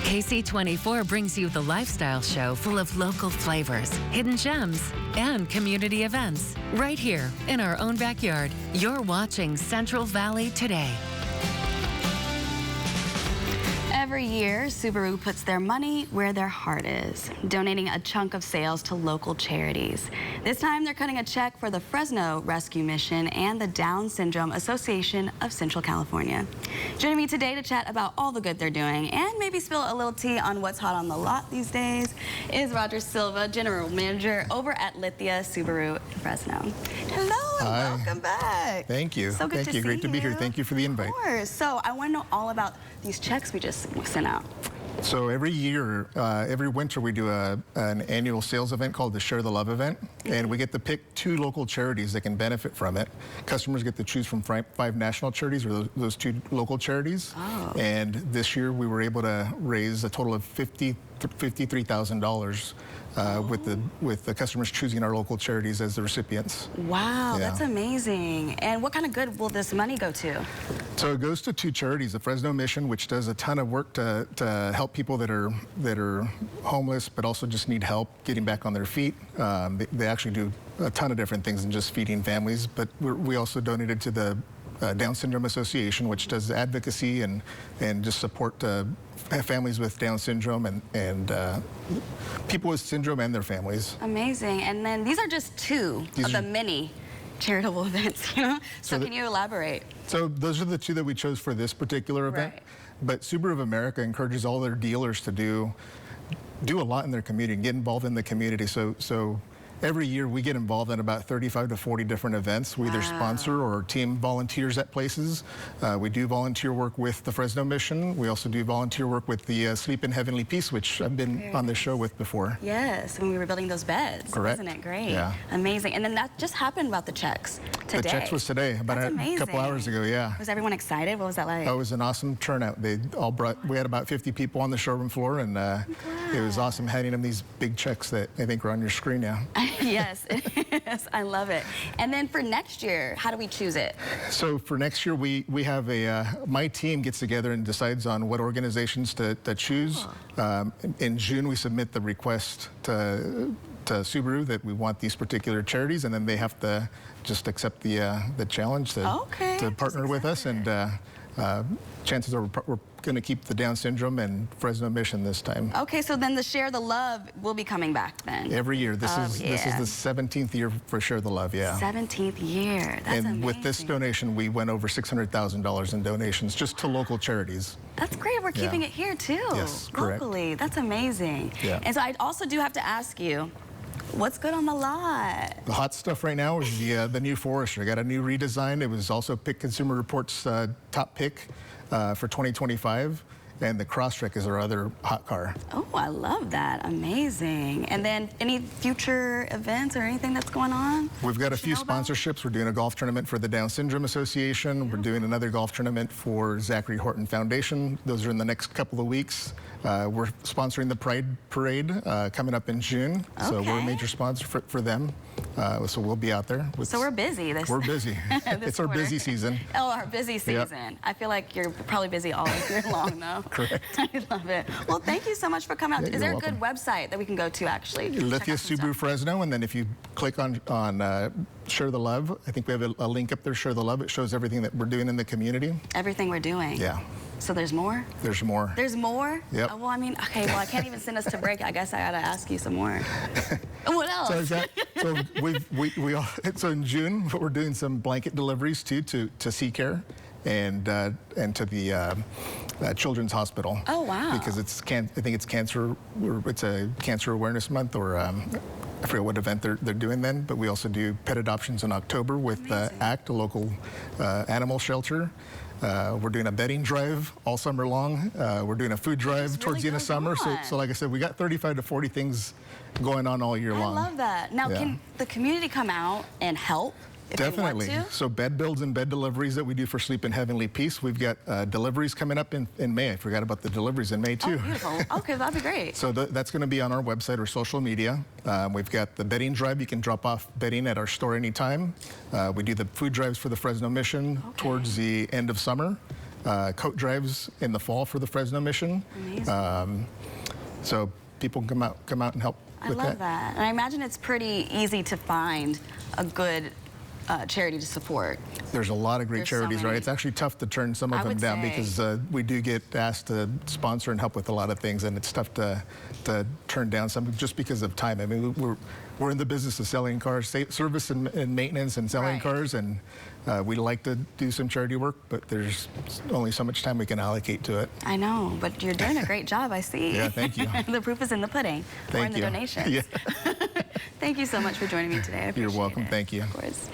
KC24 brings you the lifestyle show full of local flavors, hidden gems, and community events. Right here in our own backyard. You're watching Central Valley Today. Every year, Subaru puts their money where their heart is, donating a chunk of sales to local charities. This time, they're cutting a check for the Fresno Rescue Mission and the Down Syndrome Association of Central California. Joining me today to chat about all the good they're doing and maybe spill a little tea on what's hot on the lot these days is Roger Silva, General Manager over at Lithia Subaru of Fresno. Hello and Hi. welcome back. Thank you. So good Thank to you. see Great to be here. you. Thank you for the invite. Of course. So I want to know all about these checks we just sent out. So every year, every winter, we do an annual sales event called the Share the Love event, and we get to pick 2 local charities that can benefit from it. Customers get to choose from 5 national charities or those 2 local charities. Oh. And this year, we were able to raise a total of $53,000 with the customers choosing our local charities as the recipients. Wow, Yeah. that's amazing. And what kind of good will this money go to? So it goes to 2 charities: the Fresno Mission, which does a ton of work to help people that are homeless, but also just need help getting back on their feet. They actually do a ton of different things than just feeding families. But we also donated to the Down Syndrome Association, which does advocacy and just support families with Down syndrome and people with syndrome and their families. Amazing. And then these are just 2 of the many charitable events, you know? So can you elaborate? So those are the 2 that we chose for this particular event. Right. But Subaru of America encourages all their dealers to do a lot in their community, get involved in the community. So every year we get involved in about 35 to 40 different events. We either sponsor or team volunteers at places. We do volunteer work with the Fresno Mission. We also do volunteer work with the Sleep in Heavenly Peace, which I've been on this show with before. Yes, when we were building those beds. Correct. Wasn't it great? Yeah. Amazing. And then that just happened about the checks today. The checks was today, about That's a couple amazing. hours ago, yeah. Was everyone excited? What was that like? Oh, it was an awesome turnout. We had about 50 people on the showroom floor, and it was awesome handing them these big checks that I think are on your screen now. Yes, it is. I love it. And then for next year, how do we choose it? So for next year, we have my team gets together and decides on what organizations to choose. In June, we submit the request to Subaru that we want these particular charities, and then they have to just accept the challenge to partner with us. And chances are we're going to keep the Down syndrome and Fresno Mission this time. Okay, so then the Share the Love will be coming back then. Every year. This is the 17th year for Share the Love, yeah. 17th year. That's amazing. With this donation, we went over $600,000 in donations just to local charities. That's great. We're keeping it here too. Yes, correct. Locally. That's amazing. Yeah. And so I also do have to ask you, what's good on the lot? The hot stuff right now is the new Forester. Got a new redesign. It was also picked Consumer Reports top pick for 2025. And the Crosstrek is our other hot car. Oh, I love that. Amazing. And then any future events or anything that's going on? We've got a few sponsorships. We're doing a golf tournament for the Down Syndrome Association. We're doing another golf tournament for Zachary Horton Foundation. Those are in the next couple of weeks. We're sponsoring the Pride Parade coming up in June. So we're a major sponsor for them. So we'll be out there. So we're busy. We're busy. It's our busy season. Oh, our busy season. Yep. I feel like you're probably busy all year long, though. Correct. I love it. Well, thank you so much for coming out. Yeah, Is there you're a good website that we can go to, actually? Lithia Subaru Fresno, and then if you click on Share the Love, I think we have a link up there, Share the Love. It shows everything that we're doing in the community. Everything we're doing? Yeah. So there's more? There's more. There's more? Yep. Well, I mean, okay, well, I can't even send us to break. I guess I gotta ask you some more. What else? So in June, we're doing some blanket deliveries too to Sea Care and to the Children's Hospital. Oh, wow. Because I think it's cancer. It's a Cancer Awareness Month, or I forget what event they're doing then. But we also do pet adoptions in October with ACT, a local animal shelter. We're doing a bedding drive all summer long. We're doing a food drive towards the end of summer. So like I said, we got 35 to 40 things going on all year long. I love that. Now, can the community come out and help? Definitely. So bed builds and bed deliveries that we do for Sleep in Heavenly Peace. We've got deliveries coming up in May. I forgot about the deliveries in May too. Oh, beautiful. Okay, that'd be great. So that's going to be on our website or social media. We've got the bedding drive. You can drop off bedding at our store anytime. We do the food drives for the Fresno Mission towards the end of summer. coat drives in the fall for the Fresno mission. Amazing. So people can come out and help I with love that. And I imagine it's pretty easy to find a good charity to support. There's a lot of great There's so charities, right? many. It's actually tough to turn some of I them would down say. because we do get asked to sponsor and help with a lot of things, and it's tough to turn down some just because of time. I mean, we're in the business of selling cars, service and maintenance and selling Right. cars, and we like to do some charity work, but there's only so much time we can allocate to it. I know, but you're doing a great job, I see. Yeah, thank you. The proof is in the pudding, or in Thank the you. donations. Yeah. Thank you so much for joining me today. I appreciate You're welcome. it. Thank you. Of course.